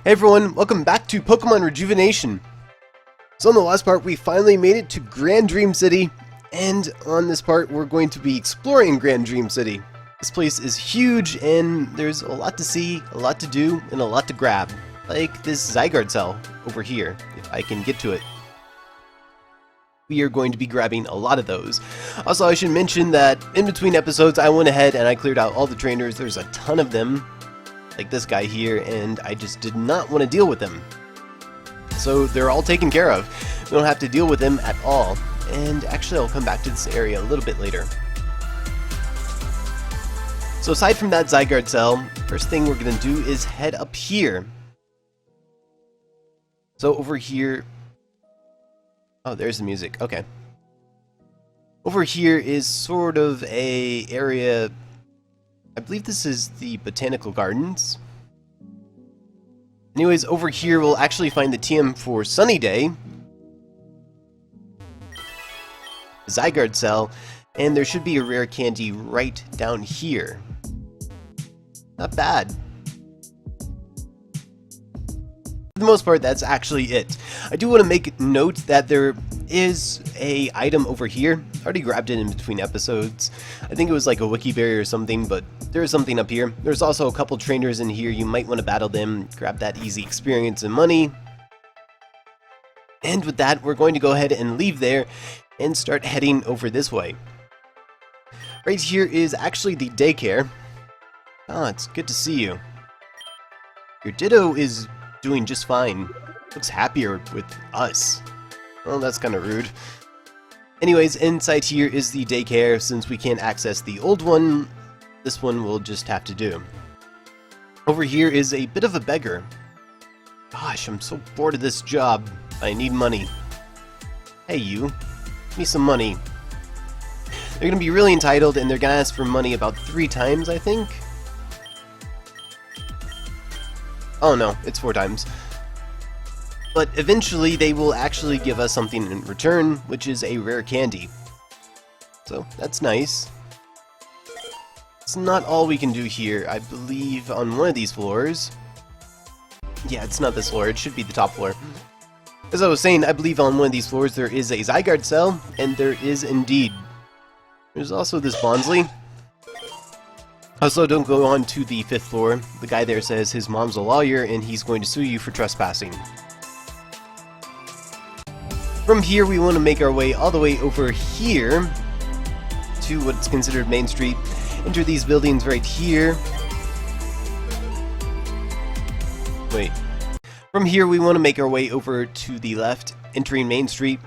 Hey everyone, welcome back to Pokemon Rejuvenation. So in the last part, we finally made it to Grand Dream City, and on this part, we're going to be exploring Grand Dream City. This place is huge, and there's a lot to see, a lot to do, and a lot to grab. Like this Zygarde Cell over here, if I can get to it. We are going to be grabbing a lot of those. Also, I should mention that in between episodes, I went ahead and I cleared out all the trainers. There's a ton of them, like this guy here, and I just did not want to deal with them. So they're all taken care of. We don't have to deal with them at all. And actually, I'll come back to this area a little bit later. So aside from that Zygarde Cell, first thing we're going to do is head up here. So over here... Oh, there's the music. Okay. Over here is sort of a area... I believe this is the Botanical Gardens. Anyways, over here we'll actually find the TM for Sunny Day, Zygarde Cell, and there should be a rare candy right down here. Not bad. For the most part, that's actually it. I do want to make note that there is a item over here. I already grabbed it in between episodes. I think it was like a wiki berry or something, but there's something up here. There's also a couple trainers in here. You might want to battle them, grab that easy experience and money. And with that, we're going to go ahead and leave there and start heading over this way. Right here is actually the daycare. Ah, it's good to see you. Your Ditto is doing just fine. Looks happier with us. Well, that's kind of rude. Anyways, inside here is the daycare. Since we can't access the old one, this one will just have to do. Over here is a bit of a beggar. Gosh, I'm so bored of this job. I need money. Hey you, give me some money. They're gonna be really entitled and they're gonna ask for money about 3 times, I think. Oh no, it's 4 times. But eventually they will actually give us something in return, which is a rare candy. So that's nice. It's not all we can do here. I believe on one of these floors... Yeah, it's not this floor. It should be the top floor. As I was saying, I believe on one of these floors there is a Zygarde Cell, and there is indeed. There's also this Bonsley. Also, don't go on to the 5th floor. The guy there says his mom's a lawyer and he's going to sue you for trespassing. From here, we want to make our way all the way over here to what's considered Main Street. Enter these buildings right here. Wait. From here, we want to make our way over to the left, entering Main Street.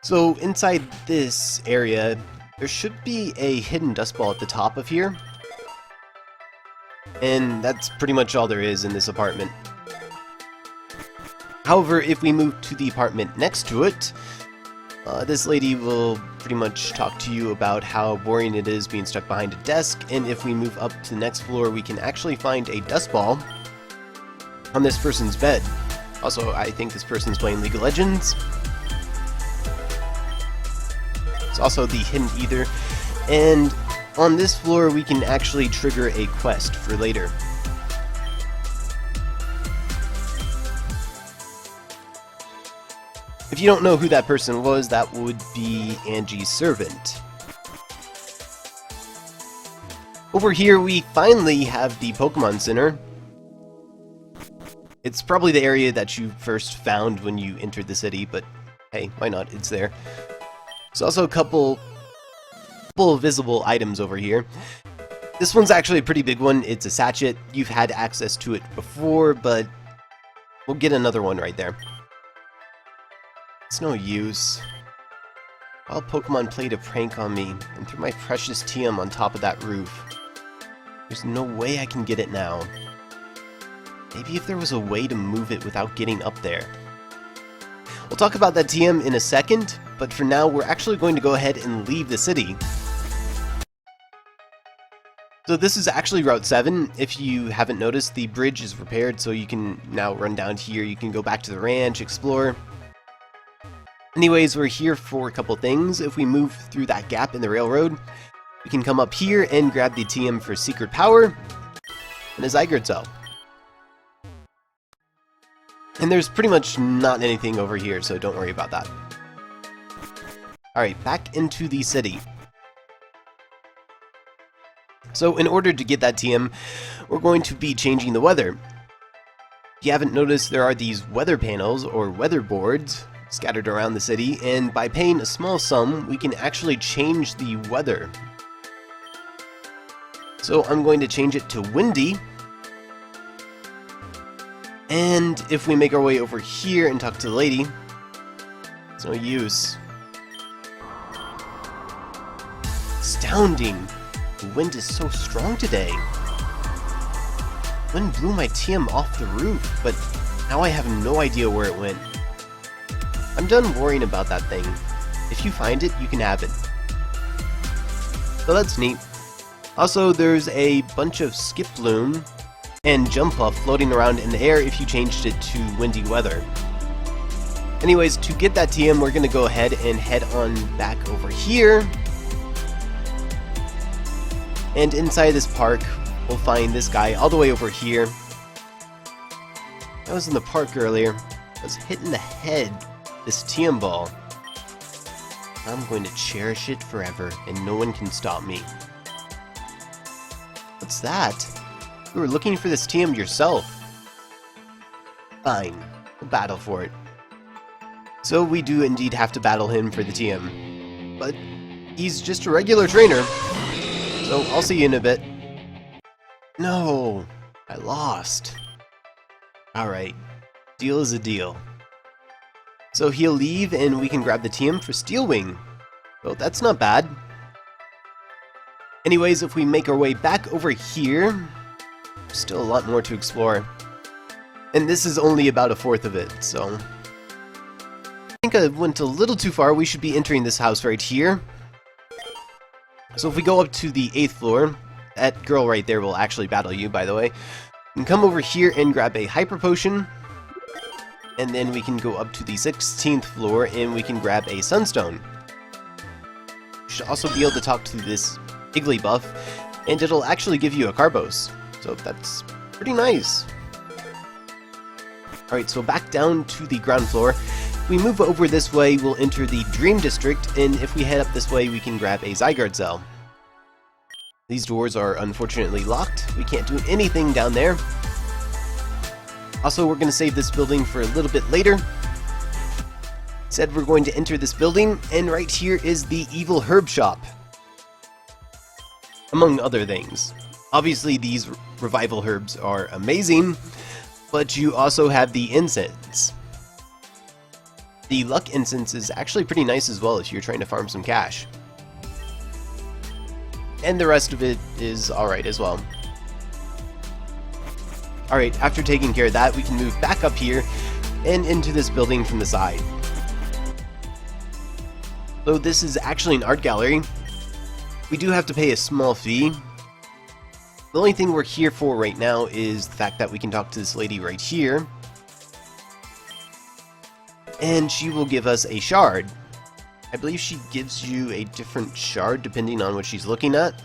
So inside this area, there should be a hidden dust ball at the top of here. And that's pretty much all there is in this apartment. However, if we move to the apartment next to it, this lady will pretty much talk to you about how boring it is being stuck behind a desk, and if we move up to the next floor, we can actually find a dust ball on this person's bed. Also, I think this person's playing League of Legends. It's also the Hidden Ether, and on this floor, we can actually trigger a quest for later. If you don't know who that person was, that would be Angie's servant. Over here, we finally have the Pokemon Center. It's probably the area that you first found when you entered the city, but hey, why not? It's there. There's also a couple of visible items over here. This one's actually a pretty big one. It's a sachet. You've had access to it before, but we'll get another one right there. It's no use. All Pokemon played a prank on me and threw my precious TM on top of that roof. There's no way I can get it now. Maybe if there was a way to move it without getting up there. We'll talk about that TM in a second, but for now we're actually going to go ahead and leave the city. So this is actually Route 7. If you haven't noticed, the bridge is repaired, so you can now run down here. You can go back to the ranch, explore. Anyways, we're here for a couple things. If we move through that gap in the railroad, we can come up here and grab the TM for Secret Power and a Zygarde Cell. And there's pretty much not anything over here, so don't worry about that. Alright, back into the city. So in order to get that TM, we're going to be changing the weather. If you haven't noticed, there are these weather panels, or weather boards, scattered around the city, and by paying a small sum, we can actually change the weather. So I'm going to change it to windy. And if we make our way over here and talk to the lady, it's no use. Astounding! The wind is so strong today. Wind blew my TM off the roof, but now I have no idea where it went. I'm done worrying about that thing. If you find it, you can have it. So that's neat. Also, there's a bunch of Skip Bloom and Jumpuff floating around in the air if you changed it to windy weather. Anyways, to get that TM, we're going to go ahead and head on back over here. And inside this park, we'll find this guy all the way over here. I was in the park earlier. I was hit in the head with this TM ball. I'm going to cherish it forever, and no one can stop me. What's that? You were looking for this TM yourself. Fine, we'll battle for it. So we do indeed have to battle him for the TM. But he's just a regular trainer. So I'll see you in a bit. No, I lost. Alright, deal is a deal. So he'll leave and we can grab the TM for Steel Wing. Well, that's not bad. Anyways, if we make our way back over here, still a lot more to explore. And this is only about a fourth of it, so I think I went a little too far. We should be entering this house right here. So if we go up to the 8th floor, that girl right there will actually battle you, by the way. And come over here and grab a Hyper Potion. And then we can go up to the 16th floor and we can grab a Sunstone. You should also be able to talk to this Igglybuff, and it'll actually give you a Carbos. So that's pretty nice. Alright, so back down to the ground floor. If we move over this way, we'll enter the Dream District, and if we head up this way, we can grab a Zygarde Cell. These doors are unfortunately locked. We can't do anything down there. Also, we're going to save this building for a little bit later. Said we're going to enter this building, and right here is the Evil Herb Shop. Among other things. Obviously, these revival herbs are amazing, but you also have the incense. The luck incense is actually pretty nice as well if you're trying to farm some cash. And the rest of it is alright as well. Alright, after taking care of that, we can move back up here and into this building from the side. So this is actually an art gallery. We do have to pay a small fee. The only thing we're here for right now is the fact that we can talk to this lady right here. And she will give us a shard. I believe she gives you a different shard depending on what she's looking at.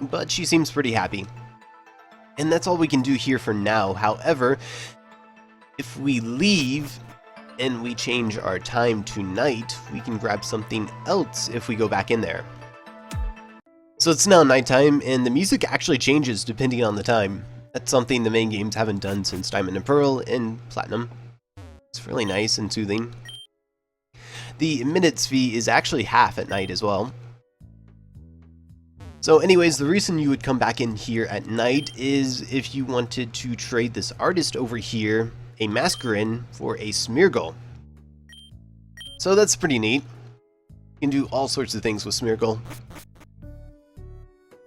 But she seems pretty happy. And that's all we can do here for now. However, if we leave and we change our time to night, we can grab something else if we go back in there. So it's now nighttime, and the music actually changes depending on the time. That's something the main games haven't done since Diamond and Pearl and Platinum. It's really nice and soothing. The minutes fee is actually half at night as well. So anyways, the reason you would come back in here at night is if you wanted to trade this artist over here, a Masquerain, for a Smeargle. So that's pretty neat. You can do all sorts of things with Smeargle.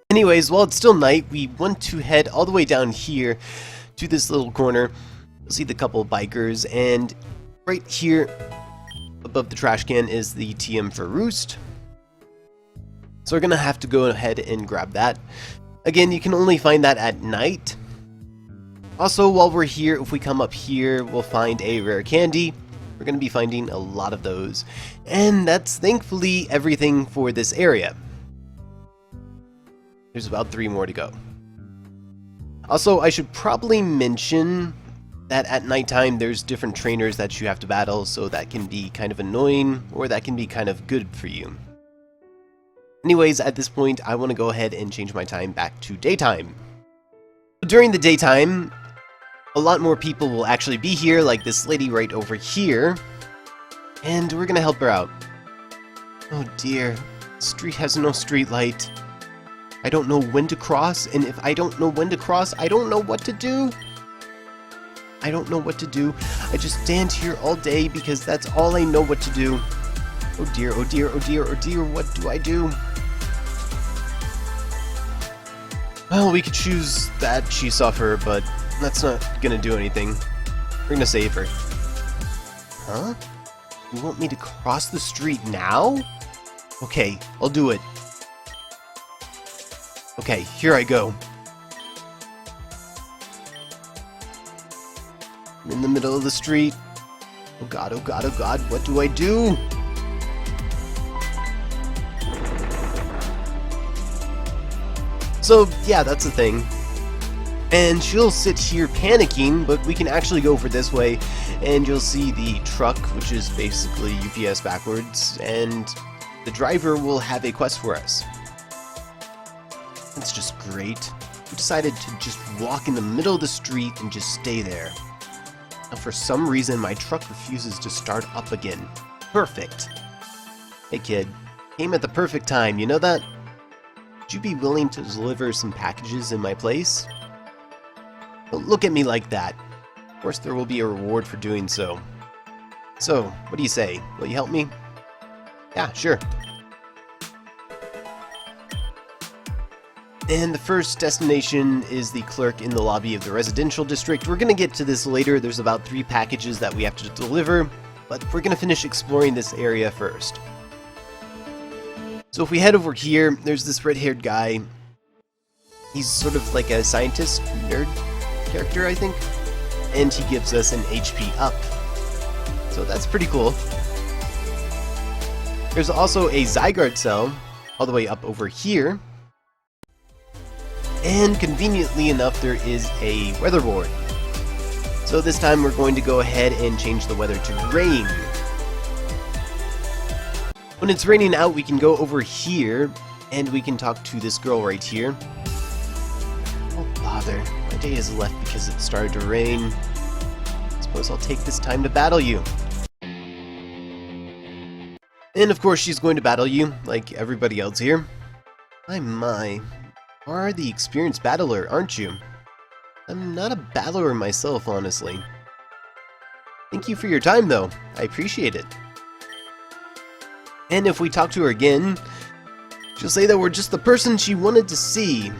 Anyways, while it's still night, we want to head all the way down here to this little corner. You'll see the couple of bikers, and right here above the trash can is the TM for Roost. So we're going to have to go ahead and grab that. Again, you can only find that at night. Also, while we're here, if we come up here, we'll find a rare candy. We're going to be finding a lot of those. And that's thankfully everything for this area. There's about 3 more to go. Also, I should probably mention that at nighttime there's different trainers that you have to battle, so that can be kind of annoying, or that can be kind of good for you. Anyways, at this point, I want to go ahead and change my time back to daytime. During the daytime, a lot more people will actually be here, like this lady right over here, and we're gonna help her out. Oh dear, the street has no street light. I don't know when to cross, and if I don't know when to cross, I don't know what to do. I don't know what to do. I just stand here all day because that's all I know what to do. Oh dear, oh dear, oh dear, oh dear, what do I do? Well, we could choose that she suffer, but that's not gonna do anything. We're gonna save her. Huh? You want me to cross the street now? Okay, I'll do it. Okay, here I go. I'm in the middle of the street. Oh god, oh god, oh god, what do I do? So, yeah, that's the thing. And she'll sit here panicking, but we can actually go over this way, and you'll see the truck, which is basically UPS backwards, and the driver will have a quest for us. That's just great. We decided to just walk in the middle of the street and just stay there. And for some reason, my truck refuses to start up again. Perfect. Hey kid, came at the perfect time, you know that? Would you be willing to deliver some packages in my place? Don't look at me like that. Of course there will be a reward for doing so. So, what do you say? Will you help me? Yeah, sure. And the first destination is the clerk in the lobby of the residential district. We're going to get to this later. There's about 3 packages that we have to deliver, but we're going to finish exploring this area first. So if we head over here, there's this red-haired guy. He's sort of like a scientist, nerd character, I think. And he gives us an HP up. So that's pretty cool. There's also a Zygarde Cell all the way up over here. And conveniently enough, there is a weather board. So this time we're going to go ahead and change the weather to rain. When it's raining out, we can go over here and we can talk to this girl right here. Oh bother, my day is left because it started to rain. Suppose I'll take this time to battle you. And of course she's going to battle you, like everybody else here. My. You are the experienced battler, aren't you? I'm not a battler myself, honestly. Thank you for your time, though. I appreciate it. And if we talk to her again, she'll say that we're just the person she wanted to see.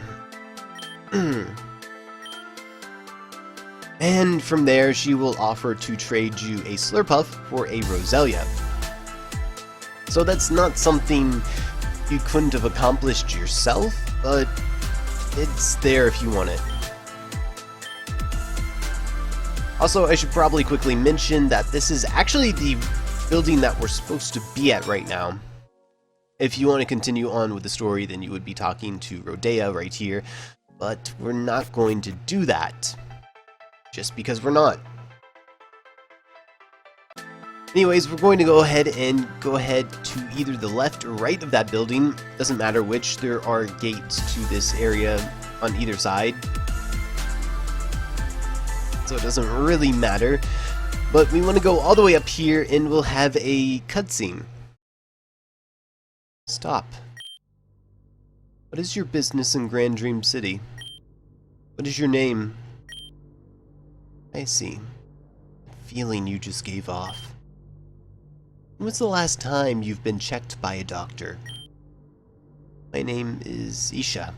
And from there, she will offer to trade you a Slurpuff for a Roselia. So that's not something you couldn't have accomplished yourself, but it's there if you want it. Also, I should probably quickly mention that this is actually the building that we're supposed to be at right now. If you want to continue on with the story, then you would be talking to Rodea right here, but we're not going to do that. Just because we're not. Anyways, we're going to go ahead to either the left or right of that building. Doesn't matter which, there are gates to this area on either side. So it doesn't really matter. But we want to go all the way up here and we'll have a cutscene. Stop. What is your business in Grand Dream City? What is your name? I see. The feeling you just gave off. When was the last time you've been checked by a doctor? My name is Isha,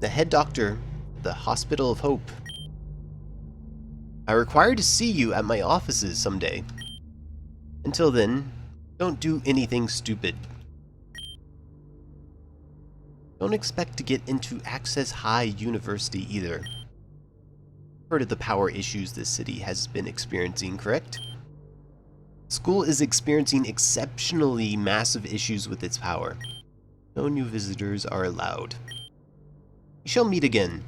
the head doctor of the Hospital of Hope. I require to see you at my offices someday. Until then, don't do anything stupid. Don't expect to get into Access High University either. Heard of the power issues this city has been experiencing, correct? School is experiencing exceptionally massive issues with its power. No new visitors are allowed. We shall meet again.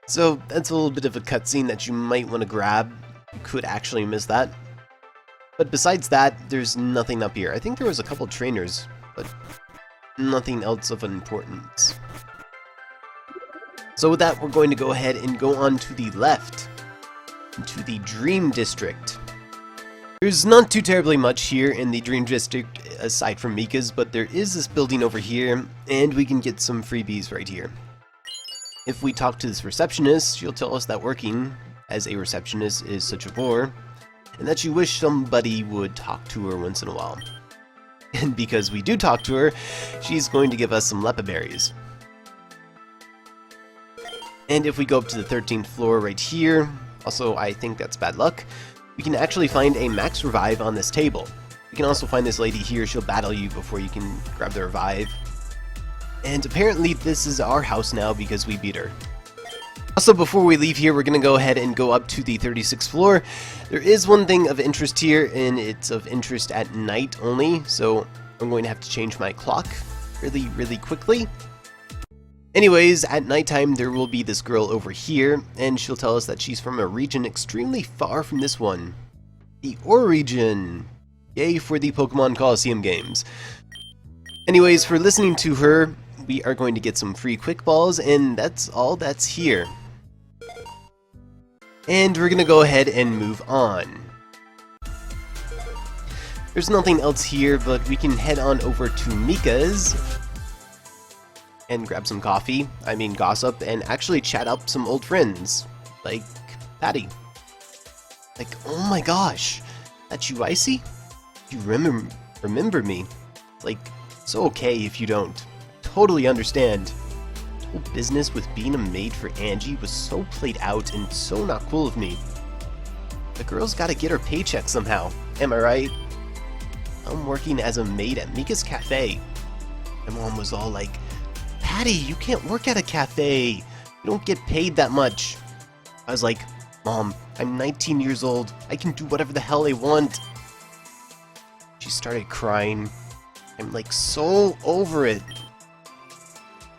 So that's a little bit of a cutscene that you might want to grab. You could actually miss that. But besides that, there's nothing up here. I think there was a couple trainers, but nothing else of importance. So with that, we're going to go ahead and go on to the left, into the Dream District. There's not too terribly much here in the Dream District aside from Mika's, but there is this building over here, and we can get some freebies right here. If we talk to this receptionist, she'll tell us that working as a receptionist is such a bore, and that she wished somebody would talk to her once in a while. And because we do talk to her, she's going to give us some Lepa berries. And if we go up to the 13th floor right here, also I think that's bad luck, we can actually find a max revive on this table. We can also find this lady here, she'll battle you before you can grab the revive. And apparently this is our house now because we beat her. Also, before we leave here, we're going to go ahead and go up to the 36th floor. There is one thing of interest here, and it's of interest at night only, so I'm going to have to change my clock really quickly. Anyways, at nighttime there will be this girl over here, and she'll tell us that she's from a region extremely far from this one. The Ore region! Yay for the Pokemon Coliseum games. Anyways, for listening to her, we are going to get some free quick balls, and that's all that's here. And we're going to go ahead and move on. There's nothing else here, but we can head on over to Mika's and grab some coffee, gossip, and actually chat up some old friends, like Patty. Like, oh my gosh, that's you, Icy? You remember me? Like, it's okay if you don't. Totally understand. The whole business with being a maid for Angie was so played out and so not cool of me. The girl's gotta get her paycheck somehow, am I right? I'm working as a maid at Mika's cafe. My mom was all like, Patty, you can't work at a cafe. You don't get paid that much. I was like, Mom, I'm 19 years old. I can do whatever the hell I want. She started crying. I'm like so over it.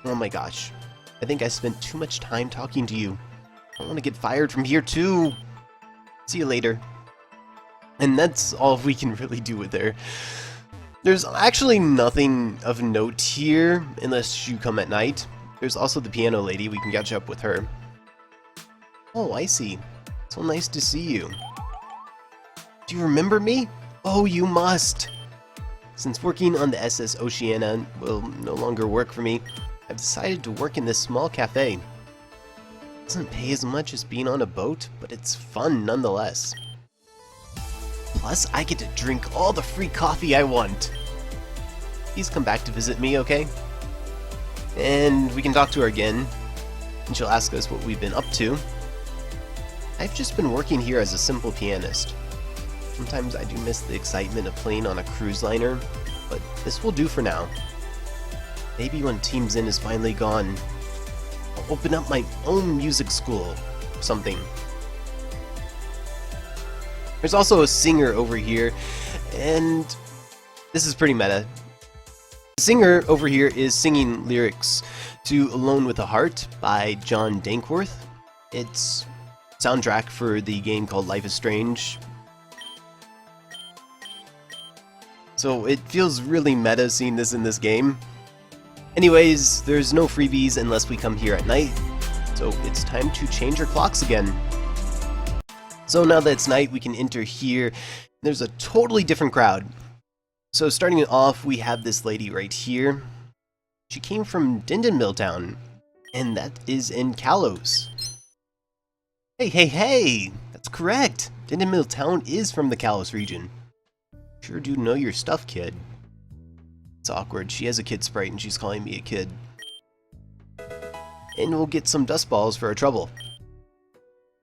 Oh my gosh. I think I spent too much time talking to you. I want to get fired from here too. See you later. And that's all we can really do with her. There's actually nothing of note here, unless you come at night. There's also the piano lady, we can catch up with her. Oh, I see. So nice to see you. Do you remember me? Oh, you must! Since working on the SS Oceania will no longer work for me, I've decided to work in this small cafe. It doesn't pay as much as being on a boat, but it's fun nonetheless. Plus, I get to drink all the free coffee I want. Please come back to visit me, okay? And we can talk to her again, and she'll ask us what we've been up to. I've just been working here as a simple pianist. Sometimes I do miss the excitement of playing on a cruise liner, but this will do for now. Maybe when Team Zen is finally gone, I'll open up my own music school or something. There's also a singer over here, and this is pretty meta. The singer over here is singing lyrics to Alone with a Heart by John Dankworth. It's soundtrack for the game called Life is Strange. So it feels really meta seeing this in this game. Anyways, there's no freebies unless we come here at night, so it's time to change our clocks again. So now that it's night, we can enter here. There's a totally different crowd. So starting it off, we have this lady right here. She came from Dindenmill Town, and that is in Kalos. Hey! That's correct! Dindenmill Town is from the Kalos region. Sure do know your stuff, kid. It's awkward. She has a kid sprite and she's calling me a kid. And we'll get some dust balls for our trouble.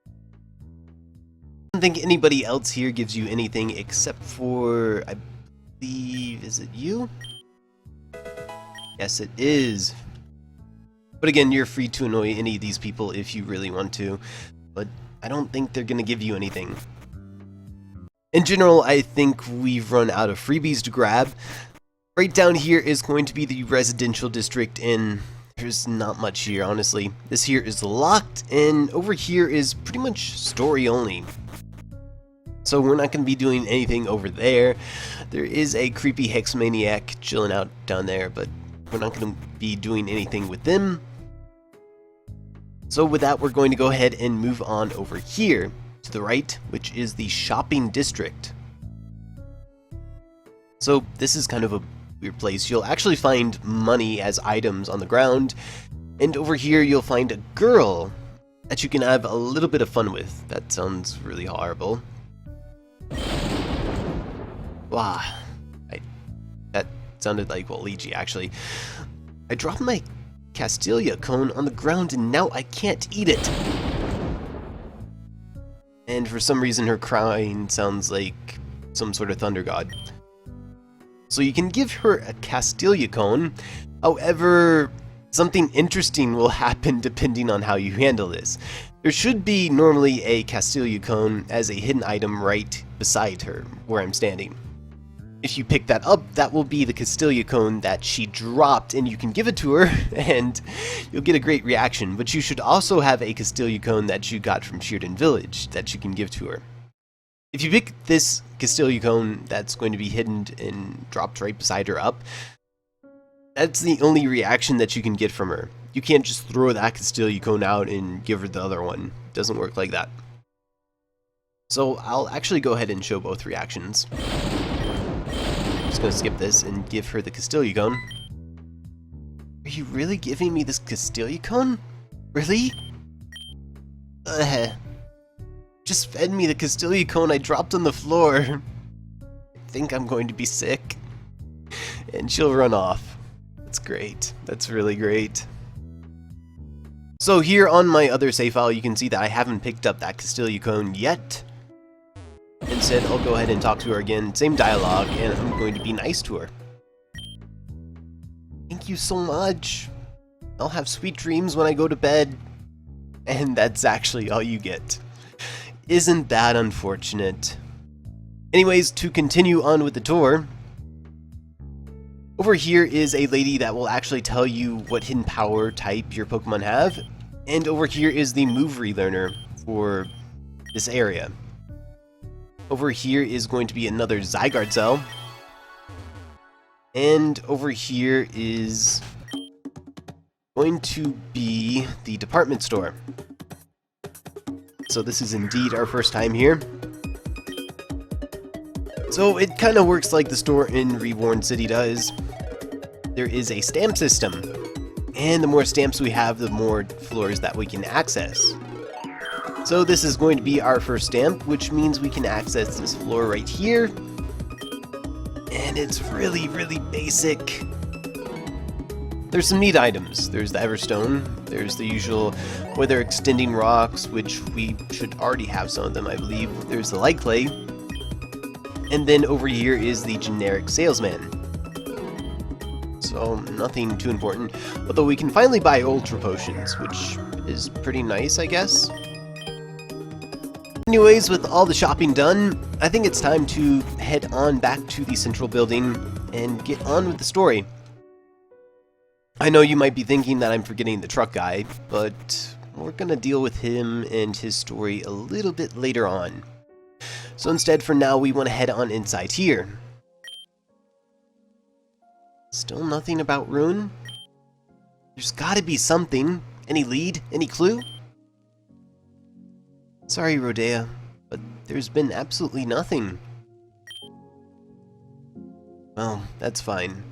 I don't think anybody else here gives you anything except for, I believe, is it you? Yes, it is. But again, you're free to annoy any of these people if you really want to, but I don't think they're gonna give you anything. In general, I think we've run out of freebies to grab. Right down here is going to be the residential district in There's not much here, honestly. This here is locked, and over here is pretty much story only. So we're not going to be doing anything over there. There is a creepy hex maniac chilling out down there, but we're not going to be doing anything with them. So with that, we're going to go ahead and move on over here to the right, which is the shopping district. So this is kind of a weird place. You'll actually find money as items on the ground, and over here you'll find a girl that you can have a little bit of fun with. That sounds really horrible. Wow, that sounded like Waluigi actually. I dropped my Castelia cone on the ground and now I can't eat it. And for some reason her crying sounds like some sort of thunder god. So you can give her a Castelia cone, however, something interesting will happen depending on how you handle this. There should be normally a Castelia cone as a hidden item right beside her, where I'm standing. If you pick that up, that will be the Castelia cone that she dropped, and you can give it to her, and you'll get a great reaction. But you should also have a Castelia cone that you got from Sheerden Village that you can give to her. If you pick this Castelia cone that's going to be hidden and dropped right beside her up, that's the only reaction that you can get from her. You can't just throw that Castelia cone out and give her the other one. It doesn't work like that. So I'll actually go ahead and show both reactions. I'm just going to skip this and give her the Castelia cone. Are you really giving me this Castelia cone? Really? Just fed me the Castelia cone I dropped on the floor. I think I'm going to be sick. And she'll run off. That's great. That's really great. So here on my other save file, you can see that I haven't picked up that Castelia cone yet. Instead, I'll go ahead and talk to her again. Same dialogue, and I'm going to be nice to her. Thank you so much. I'll have sweet dreams when I go to bed. And that's actually all you get. Isn't that unfortunate? Anyways, to continue on with the tour, over here is a lady that will actually tell you what hidden power type your Pokemon have, and over here is the move relearner for this area. Over here is going to be another Zygarde Cell, and over here is going to be the department store. So this is indeed our first time here. So it kind of works like the store in Reborn City does. There is a stamp system, and the more stamps we have, the more floors that we can access. So this is going to be our first stamp, which means we can access this floor right here. And it's really, really basic. There's some neat items. There's the Everstone, there's the usual weather extending rocks, which we should already have some of them, I believe. There's the light clay. And then over here is the generic salesman. So nothing too important, although we can finally buy ultra potions, which is pretty nice, I guess. Anyways, with all the shopping done, I think it's time to head on back to the central building and get on with the story. I know you might be thinking that I'm forgetting the truck guy, but we're gonna deal with him and his story a little bit later on. So instead, for now, we want to head on inside here. Still nothing about Rune? There's gotta be something. Any lead? Any clue? Sorry, Rodea, but there's been absolutely nothing. Well, that's fine.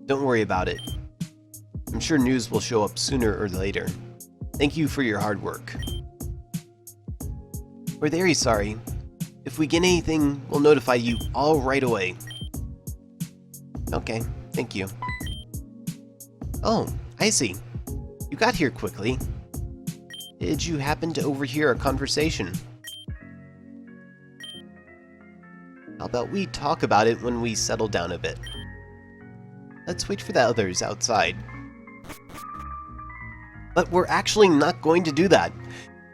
Don't worry about it. I'm sure news will show up sooner or later. Thank you for your hard work. We're very sorry. If we get anything, we'll notify you all right away. Okay, thank you. Oh, I see. You got here quickly. Did you happen to overhear our conversation? How about we talk about it when we settle down a bit? Let's wait for the others outside. But we're actually not going to do that.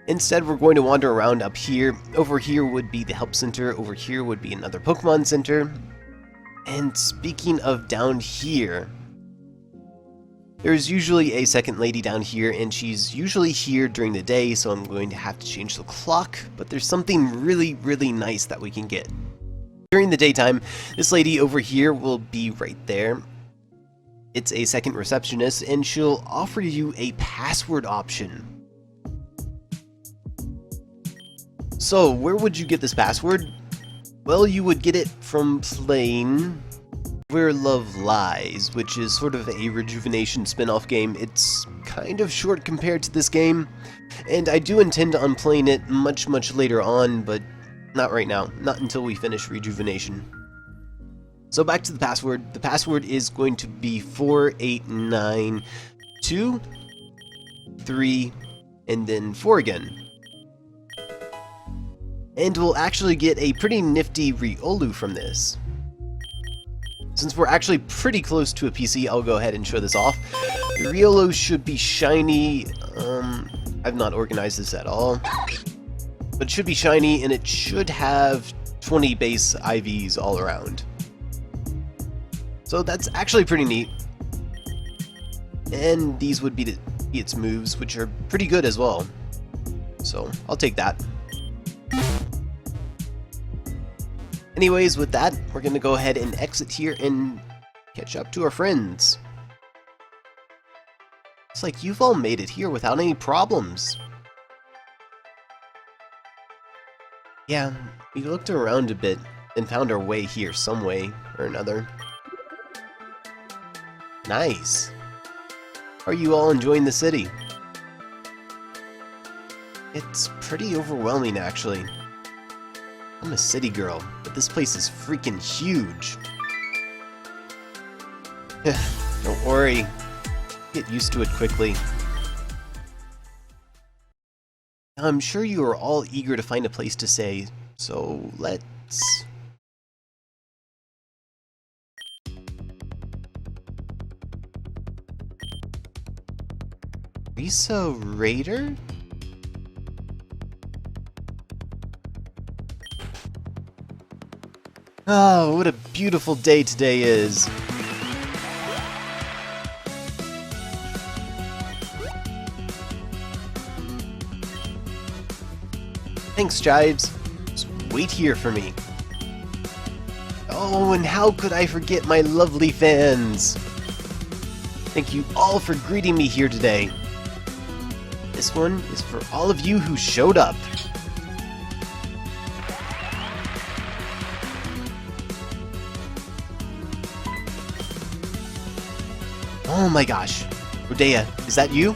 Instead, we're going to wander around up here. Over here would be the help center. Over here would be another Pokemon center. And speaking of down here, There's usually a second lady down here, and she's usually here during the day, so I'm going to have to change the clock, but there's something really, really nice that we can get. During the daytime, this lady over here will be right there. It's a second receptionist, and she'll offer you a password option. So, where would you get this password? Well, you would get it from playing Where Love Lies, which is sort of a Rejuvenation spin-off game. It's kind of short compared to this game, and I do intend on playing it much later on, but not right now. Not until we finish Rejuvenation. So back to the password. The password is going to be 4892 and then 4 again. And we'll actually get a pretty nifty Riolu from this. Since we're actually pretty close to a PC, I'll go ahead and show this off. The Riolu should be shiny. I've not organized this at all. But it should be shiny, and it should have 20 base IVs all around. So that's actually pretty neat. And these would be its moves, which are pretty good as well. So I'll take that. Anyways, with that, we're going to go ahead and exit here and catch up to our friends. It's like you've all made it here without any problems. Yeah, we looked around a bit and found our way here some way or another. Nice. Are you all enjoying the city? It's pretty overwhelming, actually. I'm a city girl, but this place is freaking huge. Don't worry. Get used to it quickly. I'm sure you are all eager to find a place to stay, so let's... Roserade? Oh, what a beautiful day today is. Thanks, Jives. Just wait here for me. Oh, and how could I forget my lovely fans? Thank you all for greeting me here today. This one is for all of you who showed up. Oh my gosh. Rodea, is that you?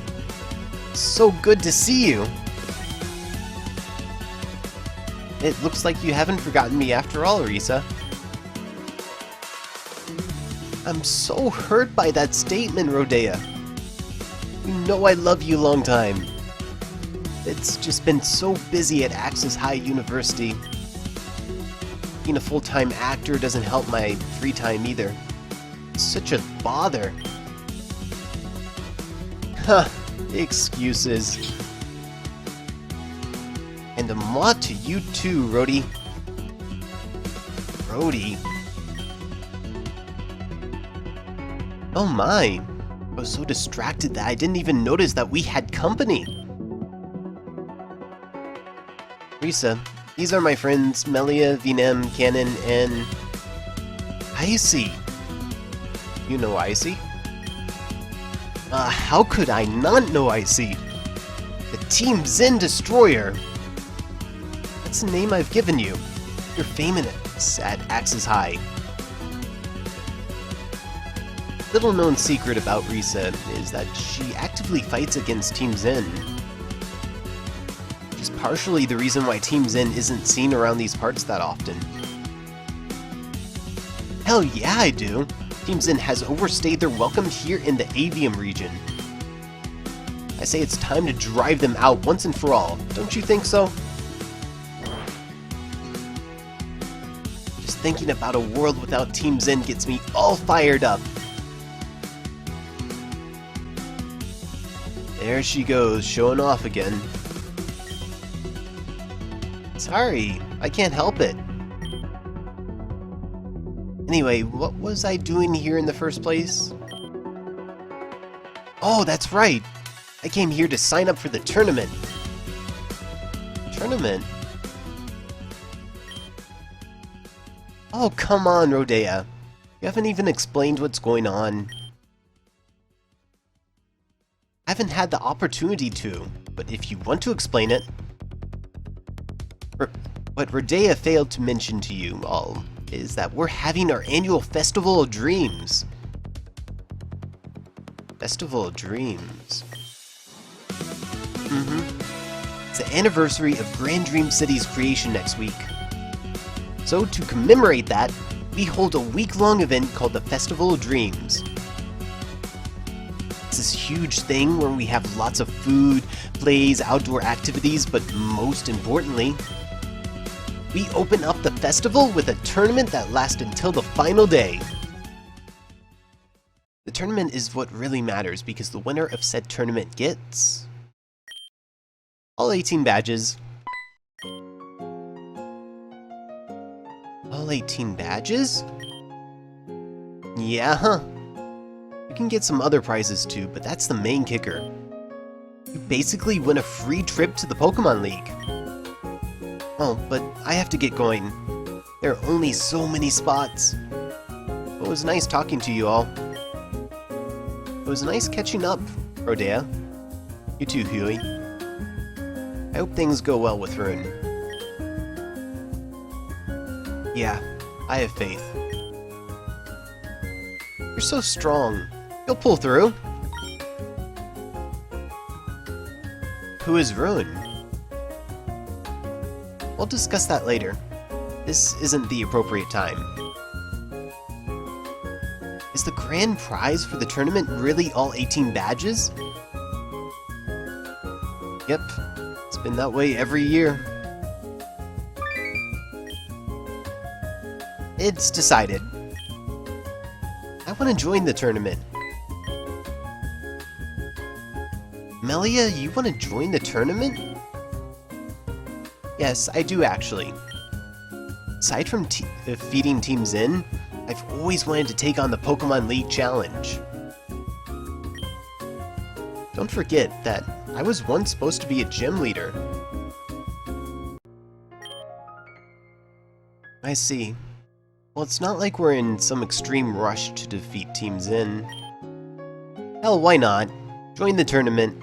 So good to see you. It looks like you haven't forgotten me after all, Risa. I'm so hurt by that statement, Rodea. You know I love you long time. It's just been so busy at Axis High University. Being a full-time actor doesn't help my free time either. It's such a bother. Huh, excuses. And a mod to you too, Rhodey. Rhodey? Oh my. I was so distracted that I didn't even notice that we had company. Risa, these are my friends Melia, Vinem, Cannon, and... Icy. You know Icy? How could I not know Icy? The Team Zen Destroyer. That's the name I've given you. You're famous at Axis High. Little known secret about Risa is that she actively fights against Team Zen. Which is partially the reason why Team Zen isn't seen around these parts that often. Hell yeah, I do! Team Zen has overstayed their welcome here in the Avium region. I say it's time to drive them out once and for all, don't you think so? Just thinking about a world without Team Zen gets me all fired up. There she goes, showing off again. Sorry, I can't help it. Anyway, what was I doing here in the first place? Oh, that's right! I came here to sign up for the tournament. Tournament? Oh, come on, Rodea. You haven't even explained what's going on. I haven't had the opportunity to, but if you want to explain it... What Rodea failed to mention to you all is that we're having our annual Festival of Dreams. Festival of Dreams. It's the anniversary of Grand Dream City's creation next week. So to commemorate that, we hold a week-long event called the Festival of Dreams. It's this huge thing where we have lots of food, plays, outdoor activities, but most importantly, we open up the festival with a tournament that lasts until the final day. The tournament is what really matters because the winner of said tournament gets all 18 badges. All 18 badges? Yeah, huh? You can get some other prizes too, but that's the main kicker. You basically win a free trip to the Pokemon League. Oh, but I have to get going. There are only so many spots. It was nice talking to you all. It was nice catching up, Rodea. You too, Huey. I hope things go well with Rune. Yeah, I have faith. You're so strong. You'll pull through. Who is Rune? We'll discuss that later. This isn't the appropriate time. Is the grand prize for the tournament really all 18 badges? Yep, it's been that way every year. It's decided. I want to join the tournament. Melia, you want to join the tournament? Yes, I do actually. Aside from feeding teams in, I've always wanted to take on the Pokemon League Challenge. Don't forget that I was once supposed to be a gym leader. I see. Well, it's not like we're in some extreme rush to defeat teams in. Hell, why not? Join the tournament.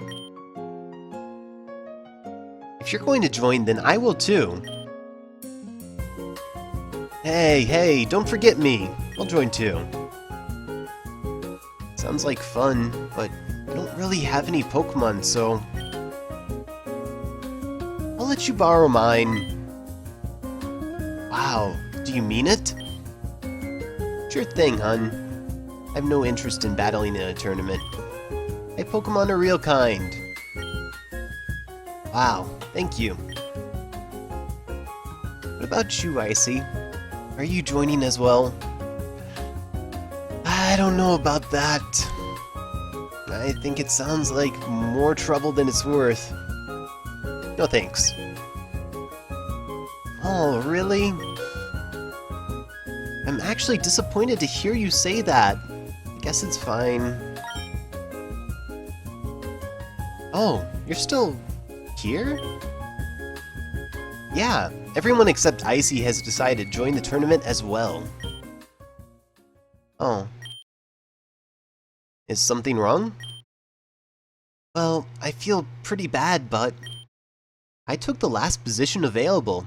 If you're going to join, then I will too. Hey, don't forget me. I'll join too. Sounds like fun, but I don't really have any Pokemon, so... I'll let you borrow mine. Wow, do you mean it? Sure thing, hun. I have no interest in battling in a tournament. My Pokemon are real kind. Wow, thank you. What about you, Icy? Are you joining as well? I don't know about that. I think it sounds like more trouble than it's worth. No thanks. Oh, really? I'm actually disappointed to hear you say that. I guess it's fine. Oh, you're still here? Yeah, everyone except Icy has decided to join the tournament as well. Oh. Is something wrong? Well, I feel pretty bad, but I took the last position available.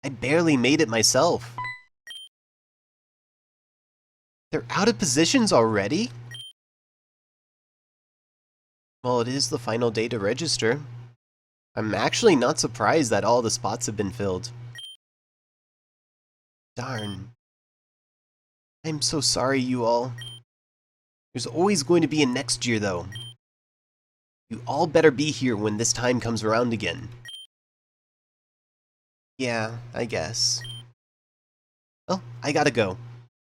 I barely made it myself. They're out of positions already? Well, it is the final day to register. I'm actually not surprised that all the spots have been filled. Darn. I'm so sorry, you all. There's always going to be a next year, though. You all better be here when this time comes around again. Yeah, I guess. Well, I gotta go.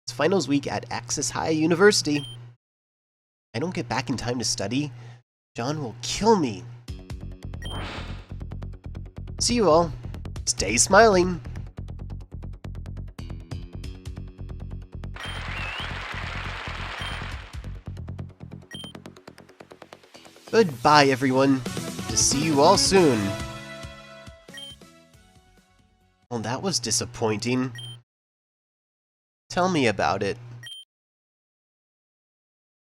It's finals week at Axis High University. If I don't get back in time to study, John will kill me. See you all. Stay smiling. Goodbye, everyone. To see you all soon. Well, that was disappointing. Tell me about it.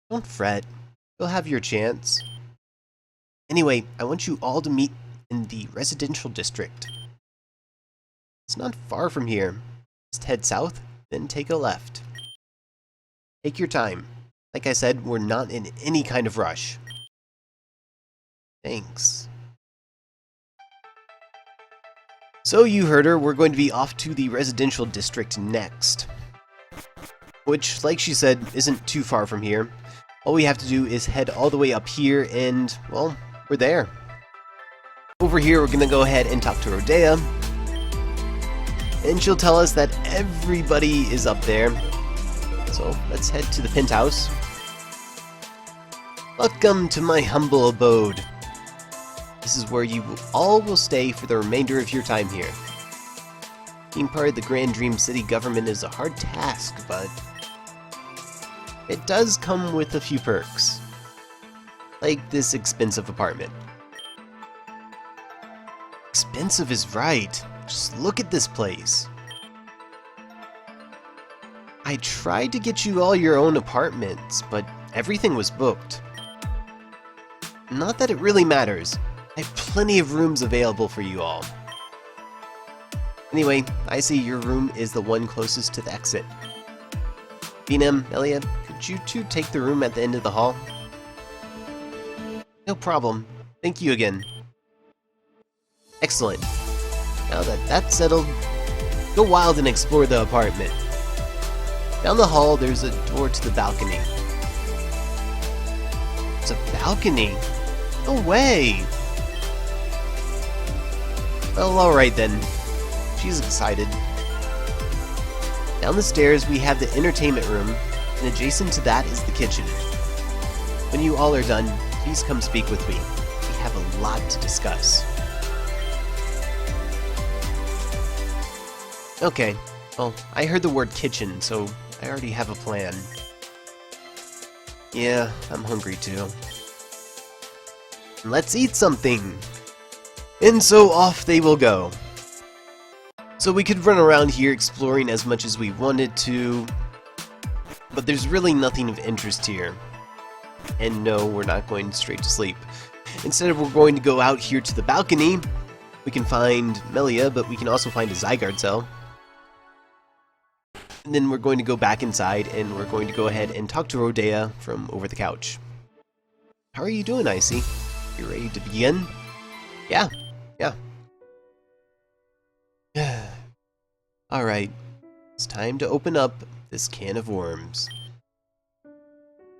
Don't fret. You'll have your chance. Anyway, I want you all to meet in the residential district. It's not far from here. Just head south, then take a left. Take your time. Like I said, we're not in any kind of rush. Thanks. So you heard her, we're going to be off to the residential district next. Which, like she said, isn't too far from here. All we have to do is head all the way up here and, well, we're there. Over here, we're going to go ahead and talk to Rodea. And she'll tell us that everybody is up there. So let's head to the penthouse. Welcome to my humble abode. This is where you all will stay for the remainder of your time here. Being part of the Grand Dream City government is a hard task, but it does come with a few perks. Like this expensive apartment. Expensive is right. Just look at this place. I tried to get you all your own apartments, but everything was booked. Not that it really matters. I have plenty of rooms available for you all. Anyway, I see your room is the one closest to the exit. Venom, Elia, could you two take the room at the end of the hall? No problem. Thank you again. Excellent. Now that that's settled, go wild and explore the apartment. Down the hall, there's a door to the balcony. It's a balcony? No way! Well, alright then. She's excited. Down the stairs, we have the entertainment room, and adjacent to that is the kitchen. When you all are done, please come speak with me. We have a lot to discuss. Okay, well, I heard the word kitchen, so I already have a plan. Yeah, I'm hungry too. Let's eat something! And so off they will go. So we could run around here exploring as much as we wanted to, but there's really nothing of interest here. And no, we're not going straight to sleep. Instead, we're going to go out here to the balcony. We can find Melia, but we can also find a Zygarde Cell. And then we're going to go back inside, and we're going to go ahead and talk to Rodea from over the couch. How are you doing, Icy? You ready to begin? Yeah. Alright, it's time to open up this can of worms.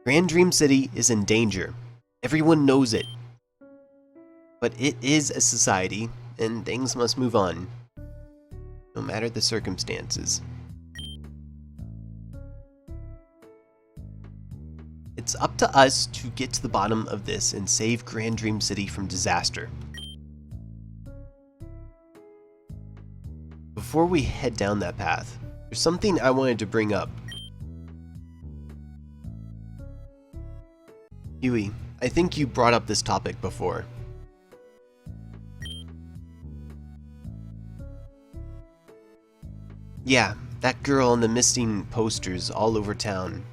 Grand Dream City is in danger. Everyone knows it. But it is a society, and things must move on. No matter the circumstances. It's up to us to get to the bottom of this and save Grand Dream City from disaster. Before we head down that path, there's something I wanted to bring up. Huey, I think you brought up this topic before. Yeah, that girl and the missing posters all over town.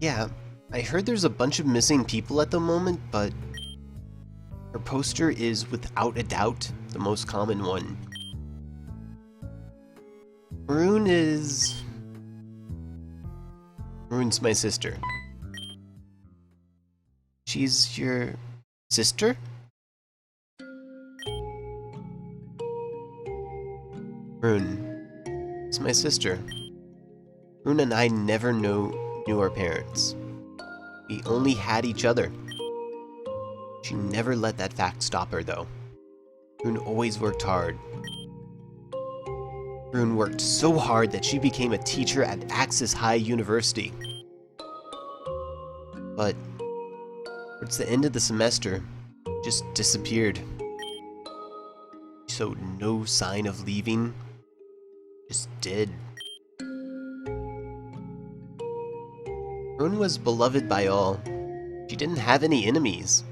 Yeah, I heard there's a bunch of missing people at the moment, but her poster is without a doubt the most common one. Maroon's my sister. She's your sister? Maroon. It's my sister. Maroon and I never knew our parents. We only had each other. She never let that fact stop her, though. Rune always worked hard. Rune worked so hard that she became a teacher at Axis High University. But towards the end of the semester, just disappeared. She showed no sign of leaving. Just did. Rune was beloved by all, she didn't have any enemies,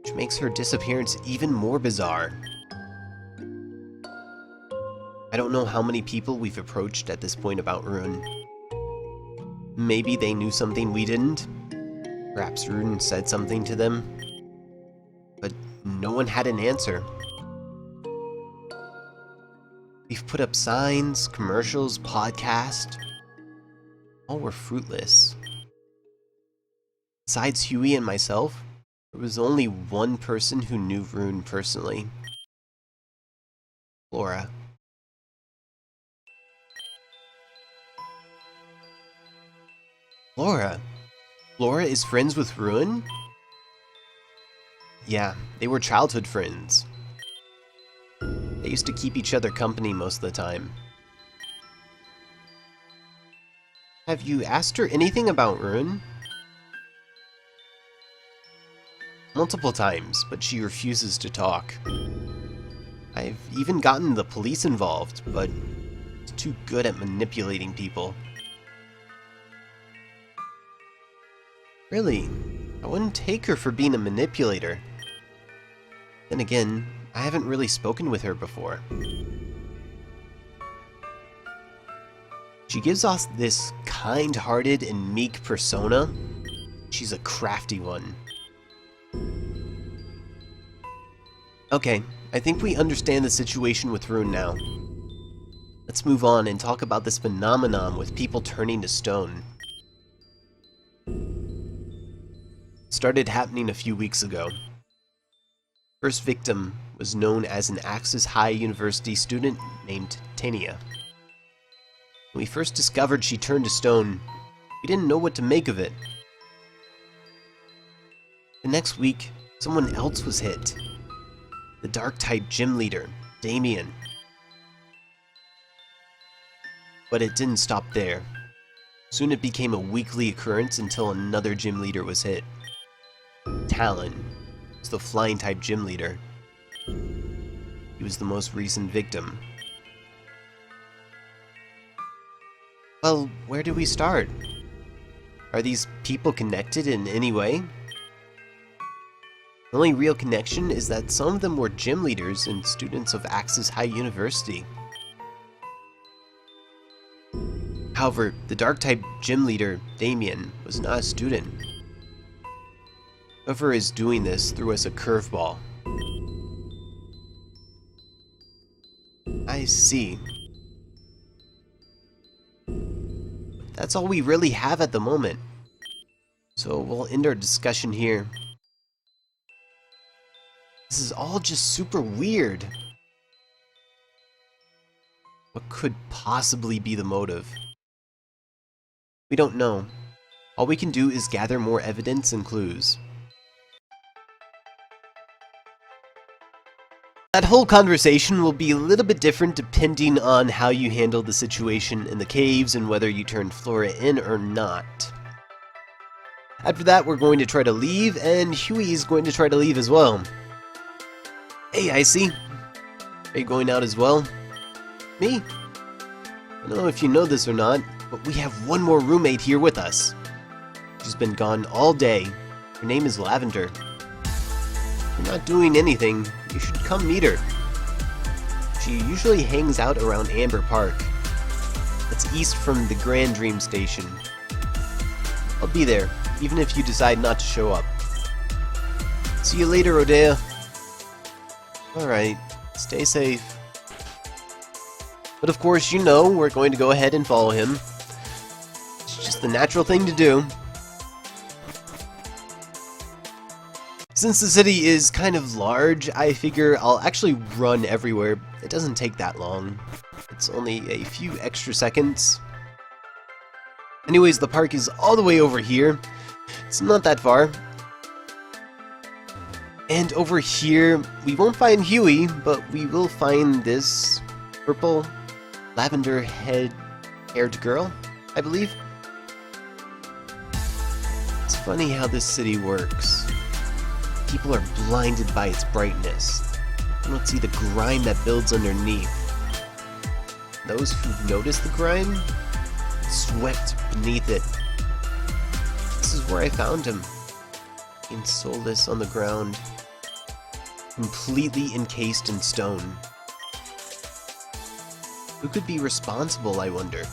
which makes her disappearance even more bizarre. I don't know how many people we've approached at this point about Rune. Maybe they knew something we didn't. Perhaps Rune said something to them. But no one had an answer. We've put up signs, commercials, podcasts. All were fruitless. Besides Huey and myself, there was only one person who knew Rune personally. Flora. Flora? Flora is friends with Rune? Yeah, they were childhood friends. They used to keep each other company most of the time. Have you asked her anything about Rune? Multiple times, but she refuses to talk. I've even gotten the police involved, but it's too good at manipulating people. Really, I wouldn't take her for being a manipulator. Then again, I haven't really spoken with her before. She gives off this kind-hearted and meek persona. She's a crafty one. Okay, I think we understand the situation with Rune now. Let's move on and talk about this phenomenon with people turning to stone. It started happening a few weeks ago. First victim was known as an Axis High University student named Tania. When we first discovered she turned to stone, we didn't know what to make of it. The next week, someone else was hit. The Dark-type gym leader, Damien. But it didn't stop there. Soon it became a weekly occurrence until another gym leader was hit. Talon was the flying-type gym leader. He was the most recent victim. Well, where do we start? Are these people connected in any way? The only real connection is that some of them were gym leaders and students of Axis High University. However, the Dark-type gym leader, Damien, was not a student. Whoever is doing this threw us a curveball. I see. That's all we really have at the moment. So we'll end our discussion here. This is all just super weird. What could possibly be the motive? We don't know. All we can do is gather more evidence and clues. That whole conversation will be a little bit different depending on how you handle the situation in the caves and whether you turn Flora in or not. After that, we're going to try to leave, and Huey is going to try to leave as well. Hey, Icy. Are you going out as well? Me? I don't know if you know this or not, but we have one more roommate here with us. She's been gone all day. Her name is Lavender. If you're not doing anything, you should come meet her. She usually hangs out around Amber Park. That's east from the Grand Dream Station. I'll be there, even if you decide not to show up. See you later, Rodea. Alright, stay safe. But of course, you know we're going to go ahead and follow him. It's just the natural thing to do. Since the city is kind of large, I figure I'll actually run everywhere. It doesn't take that long. It's only a few extra seconds. Anyways, the park is all the way over here. It's not that far. And over here, we won't find Huey, but we will find this purple, lavender-haired girl, I believe. It's funny how this city works. People are blinded by its brightness. They don't see the grime that builds underneath. Those who notice the grime, swept beneath it. This is where I found him. and soulless on the ground, completely encased in stone. Who could be responsible, I wonder?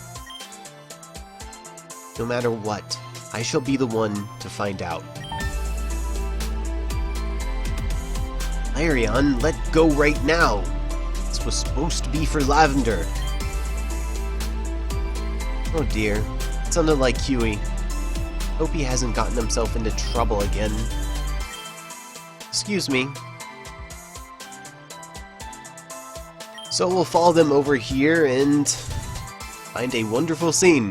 No matter what, I shall be the one to find out. Flareon, let go right now! This was supposed to be for Lavender. Oh dear, it sounded like Huey. Hope he hasn't gotten himself into trouble again. Excuse me. So we'll follow them over here and find a wonderful scene.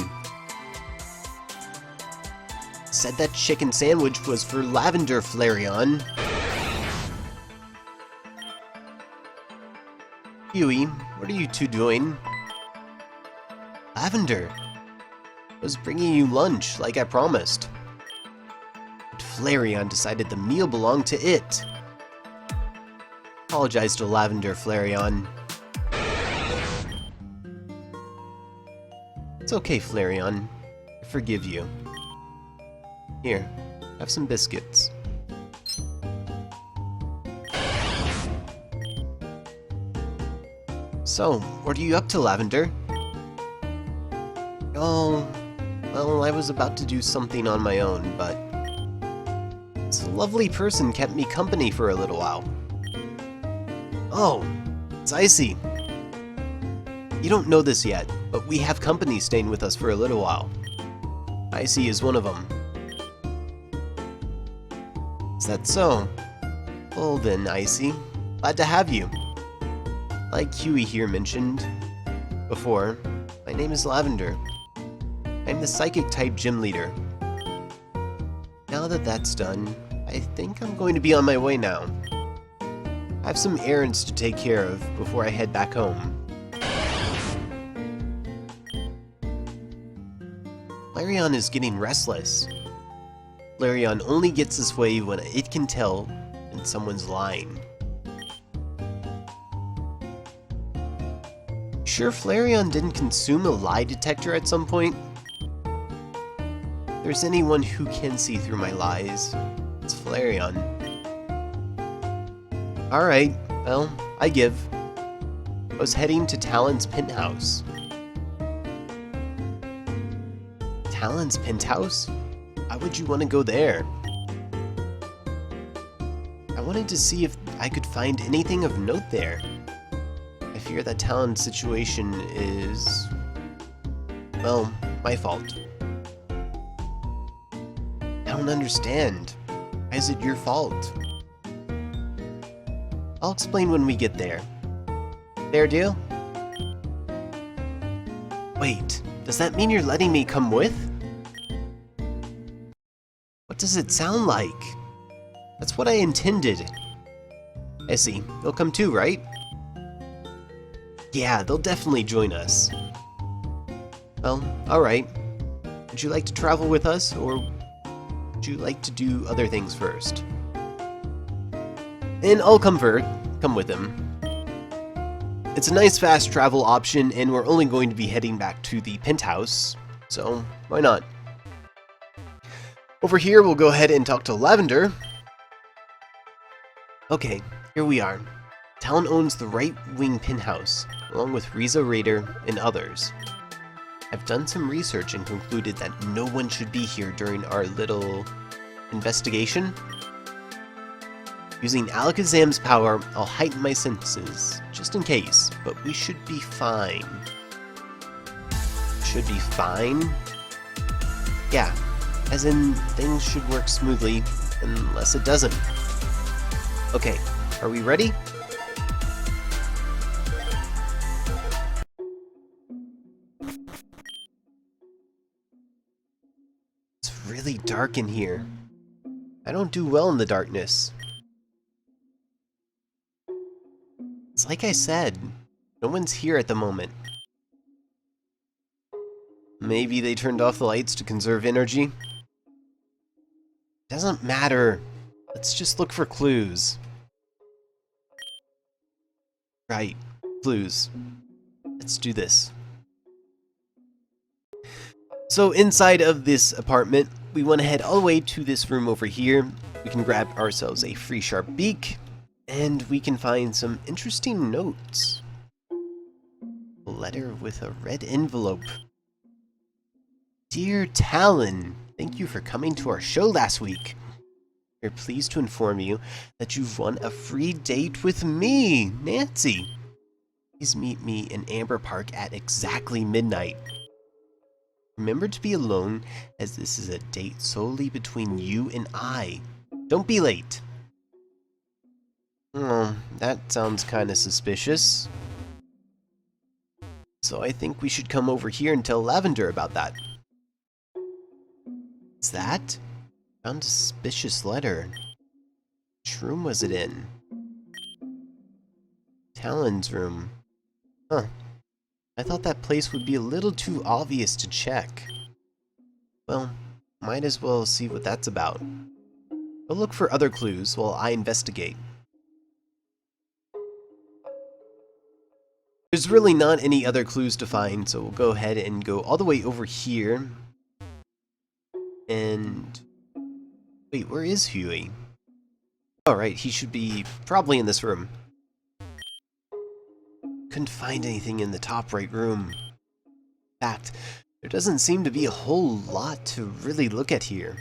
Said that chicken sandwich was for Lavender, Flareon. Huey, what are you two doing? Lavender. I was bringing you lunch, like I promised. But Flareon decided the meal belonged to it. Apologize to Lavender, Flareon. It's okay, Flareon. I forgive you. Here, have some biscuits. So, what are you up to, Lavender? Oh, well, I was about to do something on my own, but this lovely person kept me company for a little while. Oh, it's Icy. You don't know this yet, but we have company staying with us for a little while. Icy is one of them. Is that so? Well then, Icy, glad to have you. Like Huey here mentioned before, my name is Lavender. I'm the Psychic-type gym leader. Now that that's done, I think I'm going to be on my way now. I have some errands to take care of before I head back home. Flareon is getting restless. Flareon only gets this way when it can tell when someone's lying. Sure Flareon didn't consume a lie detector at some point? If there's anyone who can see through my lies, it's Flareon. Alright, well, I give. I was heading to Talon's penthouse. Talon's penthouse? Why would you want to go there? I wanted to see if I could find anything of note there. I fear that Talon's situation is, well, my fault. I don't understand. Why is it your fault? I'll explain when we get there. Fair deal? Wait, does that mean you're letting me come with? What does it sound like? That's what I intended. I see. They'll come too, right? Yeah, they'll definitely join us. Well, alright. Would you like to travel with us, or would you like to do other things first? And I'll come with him. It's a nice fast travel option, and we're only going to be heading back to the penthouse, so why not? Over here, we'll go ahead and talk to Lavender. Okay, here we are. Talon owns the Right Wing penthouse, along with Roserade and others. I've done some research and concluded that no one should be here during our little investigation. Using Alakazam's power, I'll heighten my senses, just in case, but we should be fine. Should be fine? Yeah. As in, things should work smoothly, unless it doesn't. Okay, are we ready? It's really dark in here. I don't do well in the darkness. It's like I said, no one's here at the moment. Maybe they turned off the lights to conserve energy? Doesn't matter. Let's just look for clues. Right, clues. Let's do this. So inside of this apartment, we want to head all the way to this room over here. We can grab ourselves a free sharp beak, and we can find some interesting notes. A letter with a red envelope. Dear Talon, thank you for coming to our show last week. We're pleased to inform you that you've won a free date with me, Nancy. Please meet me in Amber Park at exactly midnight. Remember to be alone, as this is a date solely between you and I. Don't be late. Oh, that sounds kind of suspicious. So I think we should come over here and tell Lavender about that. What's that? Found a suspicious letter. Which room was it in? Talon's room. Huh. I thought that place would be a little too obvious to check. Well, might as well see what that's about. I'll look for other clues while I investigate. There's really not any other clues to find, so we'll go ahead and go all the way over here. And... wait, where is Huey? Alright, he should be probably in this room. Couldn't find anything in the top right room. In fact, there doesn't seem to be a whole lot to really look at here.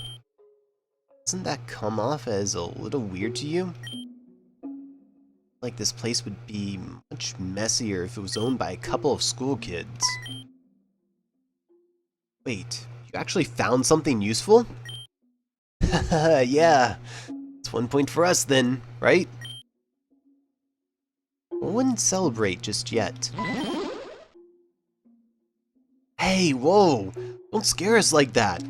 Doesn't that come off as a little weird to you? Like this place would be much messier if it was owned by a couple of school kids. Wait, you actually found something useful? Haha, yeah. It's 1 point for us then, right? I wouldn't celebrate just yet. Hey, whoa! Don't scare us like that!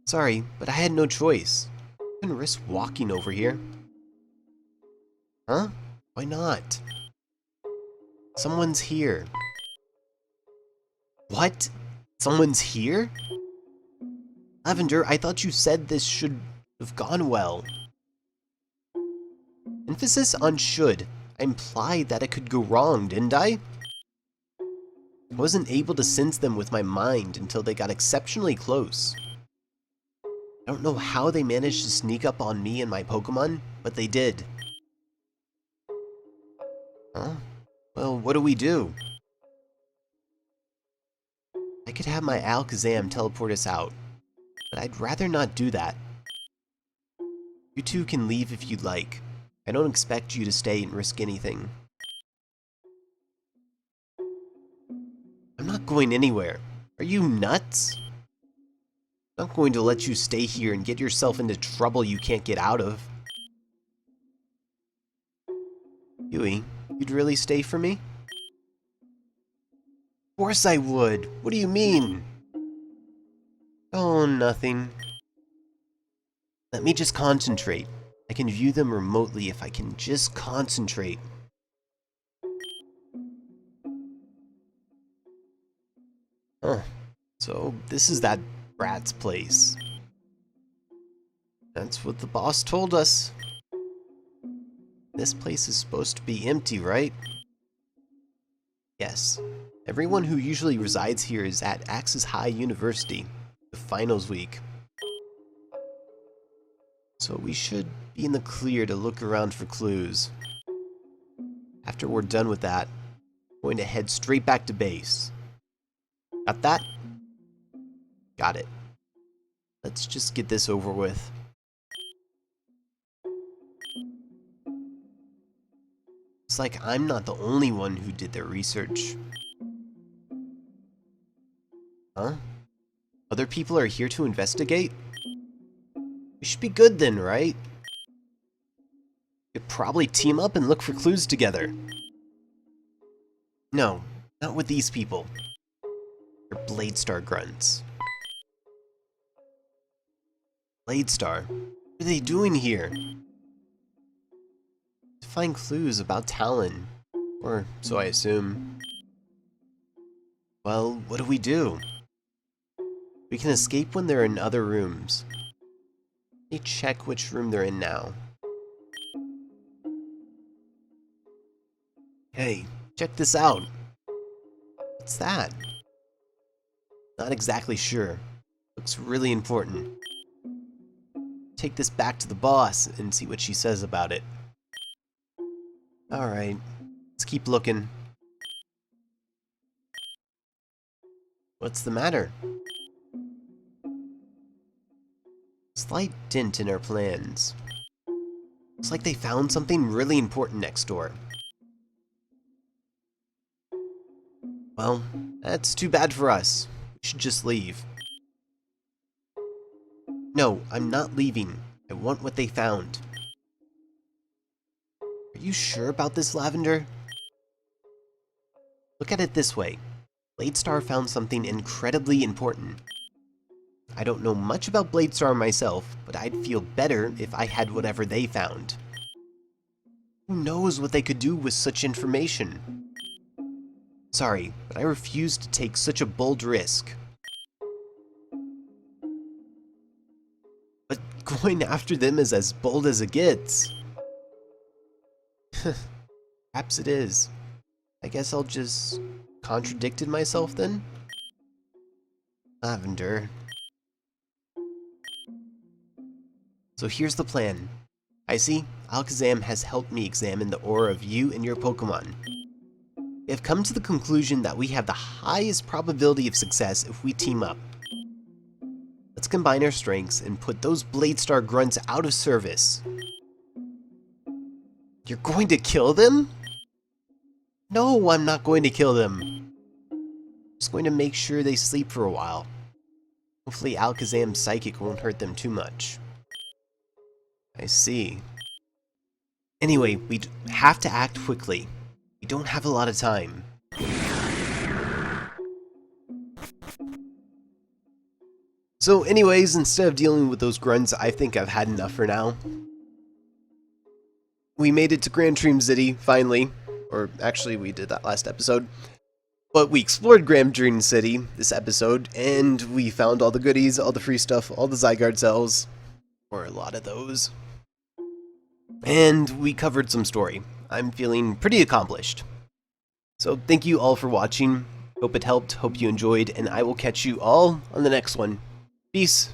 Sorry, but I had no choice. I couldn't risk walking over here. Huh? Why not? Someone's here. What? Someone's here? Lavender, I thought you said this should have gone well. Emphasis on should. I implied that it could go wrong, didn't I? I wasn't able to sense them with my mind until they got exceptionally close. I don't know how they managed to sneak up on me and my Pokémon, but they did. Huh? Well, what do we do? I could have my Alakazam teleport us out, but I'd rather not do that. You two can leave if you'd like. I don't expect you to stay and risk anything. I'm not going anywhere. Are you nuts? I'm not going to let you stay here and get yourself into trouble you can't get out of. Huey, you'd really stay for me? Of course I would. What do you mean? Oh, nothing. Let me just concentrate. I can view them remotely if I can just concentrate. Huh. So, this is that brat's place. That's what the boss told us. This place is supposed to be empty, right? Yes. Everyone who usually resides here is at Axis High University, the finals week. So we should be in the clear to look around for clues. After we're done with that, I'm going to head straight back to base. Got that? Got it. Let's just get this over with. It's like I'm not the only one who did their research. Huh? Other people are here to investigate? We should be good then, right? We could probably team up and look for clues together. No, not with these people. They're Bladestar grunts. Bladestar? What are they doing here? To find clues about Talon. Or so I assume. Well, what do we do? We can escape when they're in other rooms. Let me check which room they're in now. Hey, check this out. What's that? Not exactly sure. Looks really important. Take this back to the boss and see what she says about it. Alright, let's keep looking. What's the matter? Slight dent in our plans. Looks like they found something really important next door. Well, that's too bad for us. We should just leave. No, I'm not leaving. I want what they found. Are you sure about this, Lavender? Look at it this way. Bladestar found something incredibly important. I don't know much about Bladestar myself, but I'd feel better if I had whatever they found. Who knows what they could do with such information? Sorry, but I refuse to take such a bold risk. But going after them is as bold as it gets. Perhaps it is. I guess I'll just contradicted myself then? Lavender. So here's the plan. I see, Alakazam has helped me examine the aura of you and your Pokémon. We have come to the conclusion that we have the highest probability of success if we team up. Let's combine our strengths and put those Bladestar grunts out of service. You're going to kill them? No, I'm not going to kill them. I'm just going to make sure they sleep for a while. Hopefully Alakazam's psychic won't hurt them too much. I see. Anyway, we have to act quickly. We don't have a lot of time. So anyways, instead of dealing with those grunts, I think I've had enough for now. We made it to Grand Dream City, finally. Or actually, we did that last episode. But we explored Grand Dream City this episode, and we found all the goodies, all the free stuff, all the Zygarde cells. Or a lot of those. And we covered some story. I'm feeling pretty accomplished. So thank you all for watching. Hope it helped, hope you enjoyed, and I will catch you all on the next one. Peace.